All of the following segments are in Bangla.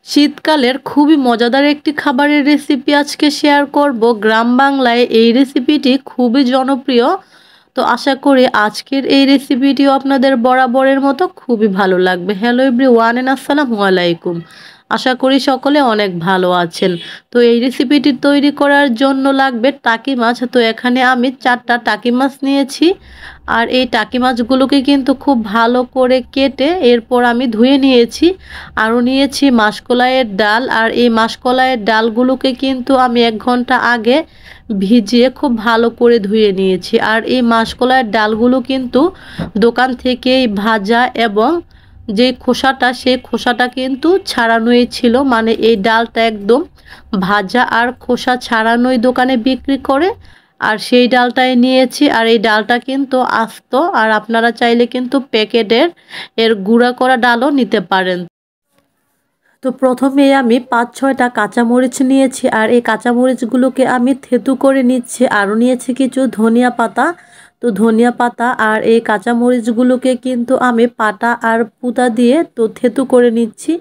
শীতকালের খুবই মজাদার একটি খাবারের রেসিপি আজকে শেয়ার করব। গ্রাম বাংলায় এই রেসিপিটি খুবই জনপ্রিয়। তো আশা করি আজকের এই রেসিপিটিও আপনাদের বরাবরের মতো খুবই ভালো লাগবে। হ্যালো এভরিওয়ান এন্ড আসসালামু আলাইকুম। আশা করি সকলে অনেক ভালো আছেন। তো এই রেসিপিটি তৈরি করার জন্য লাগবে টাকি মাছ। তো এখানে আমি 4টা টাকি মাছ নিয়েছি। আর এই টাকি মাছগুলোকে কিন্তু খুব ভালো করে কেটে এরপর আমি ধুয়ে নিয়েছি। আরও নিয়েছি মাসকলাইয়ের ডাল। আর এই মাসকলাইয়ের ডালগুলোকে কিন্তু আমি 1 ঘন্টা আগে ভিজিয়ে খুব ভালো করে ধুয়ে নিয়েছি। আর এই মাসকলাইয়ের ডালগুলো কিন্তু দোকান থেকেই ভাজা এবং যে খোসাটা সেই খোসাটা কিন্তু ছাড়ানোই ছিল, মানে এই ডালটা একদম ভাজা আর খোসা ছাড়ানোই দোকানে বিক্রি করে। আর সেই ডালটাই নিয়েছি। আর এই ডালটা কিন্তু আস্ত, আর আপনারা চাইলে কিন্তু প্যাকেটের গুঁড়া করা ডালও নিতে পারেন। তো প্রথমে আমি 5-6টা কাঁচামরিচ নিয়েছি। আর এই কাঁচামরিচগুলোকে আমি থেতু করে নিচ্ছি। আরও নিয়েছি কিছু ধনিয়া পাতা। তো ধনিয়া পাতা আর এই কাঁচামরিচগুলোকে কিন্তু আমি পাটা আর পুঁতা দিয়ে তো থেতু করে নিচ্ছি।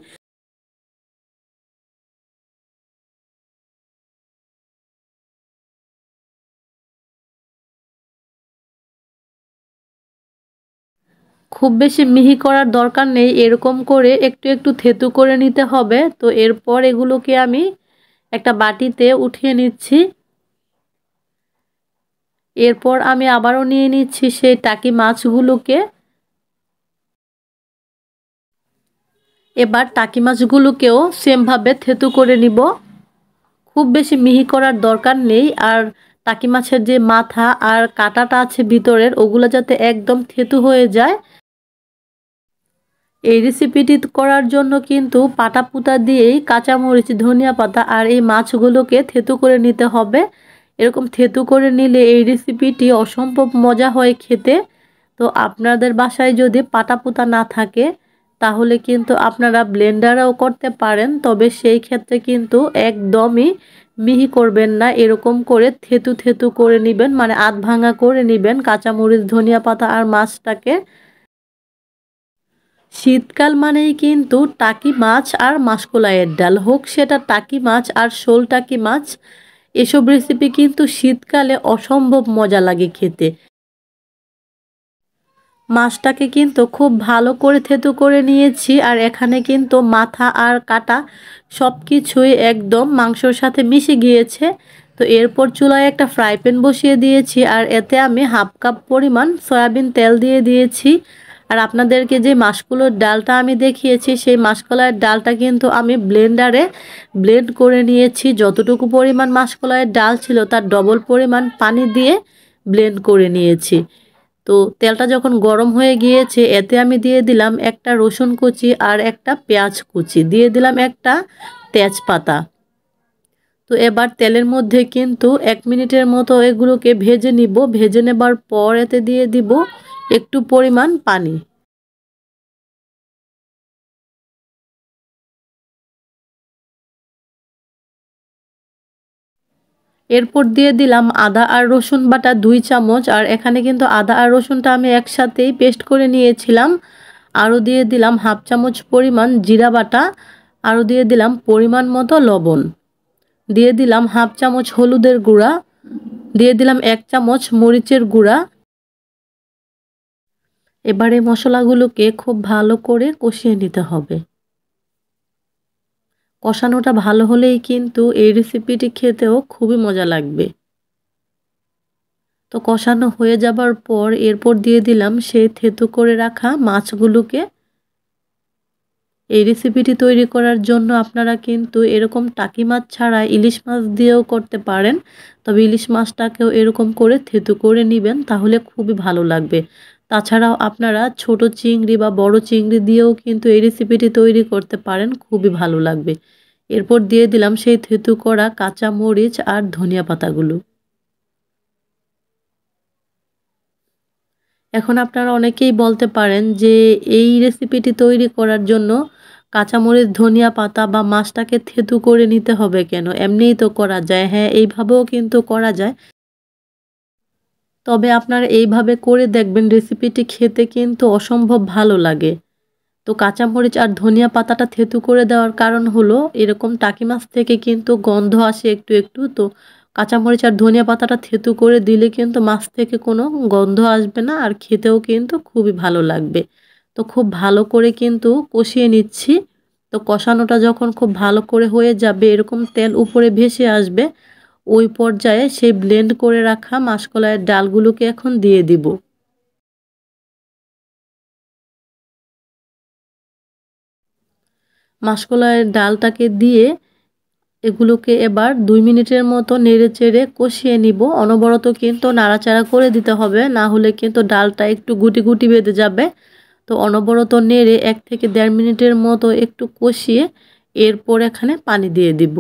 খুব বেশি মিহি করার দরকার নেই, এরকম করে একটু একটু থেতু করে নিতে হবে। তো এরপর এগুলোকে আমি একটা বাটিতে উঠিয়ে নিচ্ছি। এরপর আমি আবারও নিয়ে নিচ্ছি সেই টাকি মাছগুলোকে। এবার টাকি মাছগুলোকেও সেমভাবে থেতু করে নিব। খুব বেশি মিহি করার দরকার নেই। আর টাকি মাছের যে মাথা আর কাঁটাটা আছে ভিতরের, ওগুলো যাতে একদম থেতু হয়ে যায়। এই রেসিপিটি করার জন্য কিন্তু পাটা পুঁতা দিয়েই কাঁচামরিচ, ধনিয়া পাতা আর এই মাছগুলোকে থেতু করে নিতে হবে। এরকম থেতু করে নিলে এই রেসিপিটি অসম্ভব মজা হয় খেতে। তো আপনাদের বাসায় যদি পাটা পুঁতা না থাকে তাহলে কিন্তু আপনারা ব্লেন্ডারেও করতে পারেন, তবে সেই ক্ষেত্রে কিন্তু একদমই মিহি করবেন না। এরকম করে থেতু থেতু করে নেবেন, মানে আধ ভাঙা করে নেবেন কাঁচামরিচ, ধনিয়া পাতা আর মাছটাকে। শীতকাল মানেই কিন্তু টাকি মাছ আর মাসকলাইয়ের ডাল, হোক সেটা টাকি মাছ আর শোল টাকি মাছ। এসব রেসিপি কিন্তু শীতকালে অসম্ভব মজা লাগে খেতে। মাছটাকে কিন্তু খুব ভালো করে থেতু করে নিয়েছি। আর এখানে কিন্তু মাথা আর কাটা সব কিছুই একদম মাংসর সাথে মিশে গিয়েছে। তো এরপর চুলায় একটা ফ্রাই প্যান বসিয়ে দিয়েছি। আর এতে আমি 1/2 কাপ পরিমাণ সয়াবিন তেল দিয়ে দিয়েছি। আর আপনাদেরকে যে মাসকলাইয়ের ডালটা আমি দেখিয়েছি সেই মাসকলাইয়ের ডালটা কিন্তু আমি ব্লেন্ডারে ব্লেন্ড করে নিয়েছি। যতটুকু পরিমাণ মাসকলাইয়ের ডাল ছিল তার ডবল পরিমাণ পানি দিয়ে ব্লেন্ড করে নিয়েছি। তো তেলটা যখন গরম হয়ে গিয়েছে এতে আমি দিয়ে দিলাম একটা রসুন কুচি আর একটা পেঁয়াজ কুচি, দিয়ে দিলাম একটা তেজপাতা। তো এবার তেলের মধ্যে কিন্তু 1 মিনিটের মতো এগুলোকে ভেজে নিব। ভেজে নেবার পর এতে দিয়ে দিব একটু পরিমাণ পানি। এরপর দিয়ে দিলাম আদা আর রসুন বাটা 2 চামচ। আর এখানে কিন্তু আদা আর রসুনটা আমি একসাথেই পেস্ট করে নিয়েছিলাম। আরও দিয়ে দিলাম 1/2 চামচ পরিমাণ জিরা বাটা। আরও দিয়ে দিলাম পরিমাণ মতো লবণ। দিয়ে দিলাম 1/2 চামচ হলুদের গুঁড়া। দিয়ে দিলাম 1 চামচ মরিচের গুঁড়া। এবারে মশলাগুলোকে খুব ভালো করে কষিয়ে নিতে হবে। কষানোটা ভালো হলেই কিন্তু এই রেসিপিটি খেতেও খুবই মজা লাগবে। তো কষানো হয়ে যাবার পর এরপর দিয়ে দিলাম সেই থেতু করে রাখা মাছগুলোকে। এই রেসিপিটি তৈরি করার জন্য আপনারা কিন্তু এরকম টাকি মাছ ছাড়া ইলিশ মাছ দিয়েও করতে পারেন, তবে ইলিশ মাছটাকেও এরকম করে থেতু করে নেবেন, তাহলে খুবই ভালো লাগবে। তাছাড়াও আপনারা ছোট চিংড়ি বা বড় চিংড়ি দিয়েও কিন্তু এই রেসিপিটি তৈরি করতে পারেন, খুবই ভালো লাগবে। এরপর দিয়ে দিলাম সেই থেতু করা কাঁচা মরিচ আর ধনিয়া পাতাগুলো। এখন আপনারা অনেকেই বলতে পারেন যে এই রেসিপিটি তৈরি করার জন্য কাঁচামরিচ, ধনিয়া পাতা বা মাছটাকে থেতু করে নিতে হবে কেন? এমনিই তো করা যায়। হ্যাঁ, এইভাবেও কিন্তু করা যায়। তবে আপনারা এইভাবে করে দেখবেন রেসিপিটি খেতে কিন্তু অসম্ভব ভালো লাগে। তো কাঁচামরিচ আর ধনিয়া পাতাটা থেতু করে দেওয়ার কারণ হলো এরকম টাকি মাছ থেকে কিন্তু গন্ধ আসে একটু একটু। তো কাঁচামরিচ আর ধনিয়া পাতাটা থেতু করে দিলে কিন্তু মাছ থেকে কোনো গন্ধ আসবে না, আর খেতেও কিন্তু খুবই ভালো লাগবে। তো খুব ভালো করে কিন্তু কষিয়ে নিচ্ছি। তো কষানোটা যখন খুব ভালো করে হয়ে যাবে, এরকম তেল উপরে ভেসে আসবে, ওই পর্যায়ে সেই ব্লেন্ড করে রাখা মাসকলাইয়ের ডালগুলোকে এখন দিয়ে দিব। মাসকলাইয়ের ডালটাকে দিয়ে এগুলোকে এবার 2 মিনিটের মতো নেড়েচেড়ে কষিয়ে নিব। অনবরত কিন্তু নাড়াচাড়া করে দিতে হবে, না হলে কিন্তু ডালটা একটু গুটি গুটি বেঁধে যাবে। তো অনবরত নেড়ে 1 থেকে 1.5 মিনিটের মতো একটু কষিয়ে এরপর এখানে পানি দিয়ে দিব।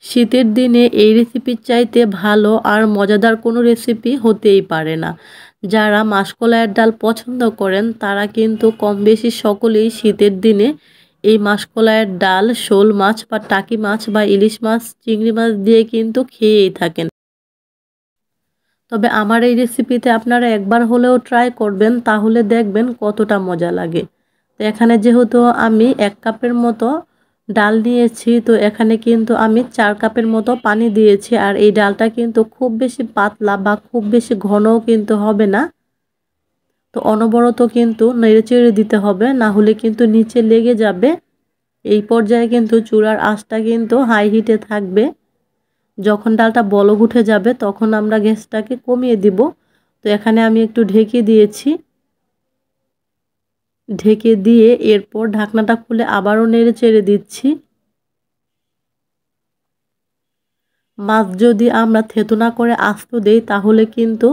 শীতের দিনে এই রেসিপির চাইতে ভালো আর মজাদার কোনো রেসিপি হতেই পারে না। যারা মাসকলাইয়ের ডাল পছন্দ করেন তারা কিন্তু কম বেশি সকলেই শীতের দিনে এই মাসকলাইয়ের ডাল শোল মাছ বা টাকি মাছ বা ইলিশ মাছ, চিংড়ি মাছ দিয়ে কিন্তু খেয়েই থাকেন। তবে আমার এই রেসিপিতে আপনারা একবার হলেও ট্রাই করবেন, তাহলে দেখবেন কতটা মজা লাগে। তো এখানে যেহেতু আমি 1 কাপের মতো ডাল নিয়েছি, তো এখানে কিন্তু আমি 4 কাপের মতো পানি দিয়েছি। আর এই ডালটা কিন্তু খুব বেশি পাতলা বা খুব বেশি ঘনও কিন্তু হবে না। তো অনবরত কিন্তু নেড়েচেড়ে দিতে হবে, না হলে কিন্তু নিচে লেগে যাবে। এই পর্যায়ে কিন্তু চুলার আঁচটা কিন্তু হাই হিটে থাকবে। যখন ডালটা বলক উঠে যাবে তখন আমরা গ্যাসটাকে কমিয়ে দিব। তো এখানে আমি একটু ঢেকে দিয়েছি। ঢেকে দিয়ে এরপর ঢাকনাটা খুলে আবারও নেড়েচেড়ে দিচ্ছি। মাছ যদি আমরা থেতু না করে আস্ত দেই তাহলে কিন্তু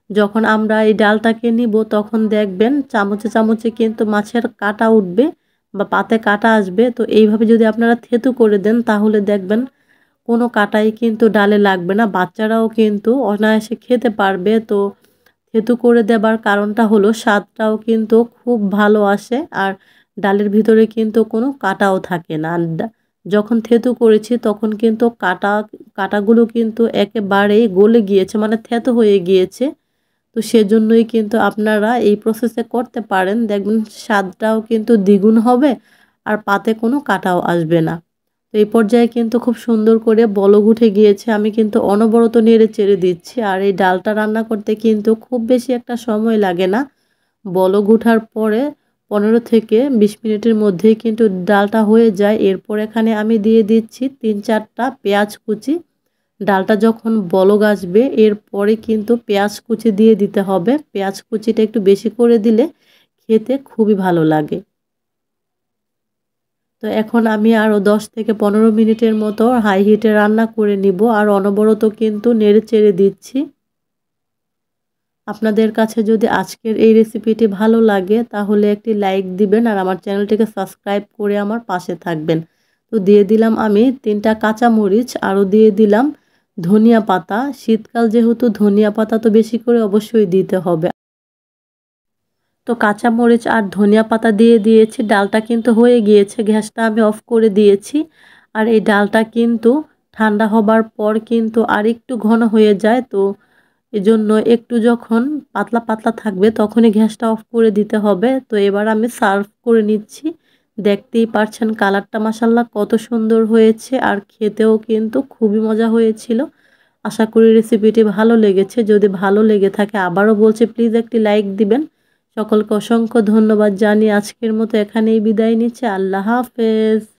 যখন আমরা এই ডালটাকে নিব তখন দেখবেন চামচে চামচে কিন্তু মাছের কাঁটা উঠবে বা পাতে কাঁটা আসবে। তো এইভাবে যদি আপনারা থেতু করে দেন তাহলে দেখবেন কোনো কাঁটাই কিন্তু ডালে লাগবে না, বাচ্চারাও কিন্তু অনায়াসে খেতে পারবে। তো থেতু করে দেবার কারণটা হলো স্বাদটাও কিন্তু খুব ভালো আসে, আর ডালের ভিতরে কিন্তু কোনো কাঁটাও থাকে না। যখন থেতু করেছি তখন কিন্তু কাঁটাগুলো কিন্তু একেবারেই গলে গিয়েছে, মানে থেতো হয়ে গিয়েছে। তো সেজন্যই কিন্তু আপনারা এই প্রসেসে করতে পারেন, দেখবেন স্বাদটাও কিন্তু দ্বিগুণ হবে আর পাতে কোনো কাঁটাও আসবে না। তো এই পর্যায়ে কিন্তু খুব সুন্দর করে বলক উঠে গিয়েছে, আমি কিন্তু অনবরত নেড়ে চেড়ে দিচ্ছি। আর এই ডালটা রান্না করতে কিন্তু খুব বেশি একটা সময় লাগে না। বলক উঠার পরে 15 থেকে 20 মিনিটের মধ্যেই কিন্তু ডালটা হয়ে যায়। এরপর এখানে আমি দিয়ে দিচ্ছি 3-4টা পেঁয়াজ কুচি। ডালটা যখন বলক আসবে এরপরে কিন্তু পেঁয়াজ কুচি দিয়ে দিতে হবে। পেঁয়াজ কুচিটা একটু বেশি করে দিলে খেতে খুবই ভালো লাগে। তো এখন আমি আরও 10 থেকে 15 মিনিটের মতো হাই হিটে রান্না করে নিব, আর অনবরত কিন্তু নেড়ে চেড়ে দিচ্ছি। আপনাদের কাছে যদি আজকের এই রেসিপিটি ভালো লাগে তাহলে একটি লাইক দিবেন, আর আমার চ্যানেলটিকে সাবস্ক্রাইব করে আমার পাশে থাকবেন। তো দিয়ে দিলাম আমি 3টা কাঁচামরিচ, আরও দিয়ে দিলাম ধনিয়া পাতা। শীতকাল যেহেতু ধনিয়া পাতা তো বেশি করে অবশ্যই দিতে হবে। তো কাঁচামরিচ আর ধনিয়া পাতা দিয়ে দিয়েছি, ডালটা কিন্তু হয়ে গিয়েছে, গ্যাসটা আমি অফ করে দিয়েছি। আর এই ডালটা কিন্তু ঠান্ডা হবার পর কিন্তু আর একটু ঘন হয়ে যায়। তো এজন্য একটু যখন পাতলা পাতলা থাকবে তখনই গ্যাসটা অফ করে দিতে হবে। তো এবার আমি সার্ভ করে নিচ্ছি। দেখতেই পারছেন কালারটা মাশাআল্লাহ কত সুন্দর হয়েছে, আর খেতেও কিন্তু খুবই মজা হয়েছিল। আশা করি রেসিপিটি ভালো লেগেছে। যদি ভালো লেগে থাকে আবারও বলছি প্লিজ একটি লাইক দিবেন। সকলকে অসংখ্য ধন্যবাদ জানিয়ে আজকের মতো এখানেই বিদায় নিচ্ছি। আল্লাহ হাফেজ।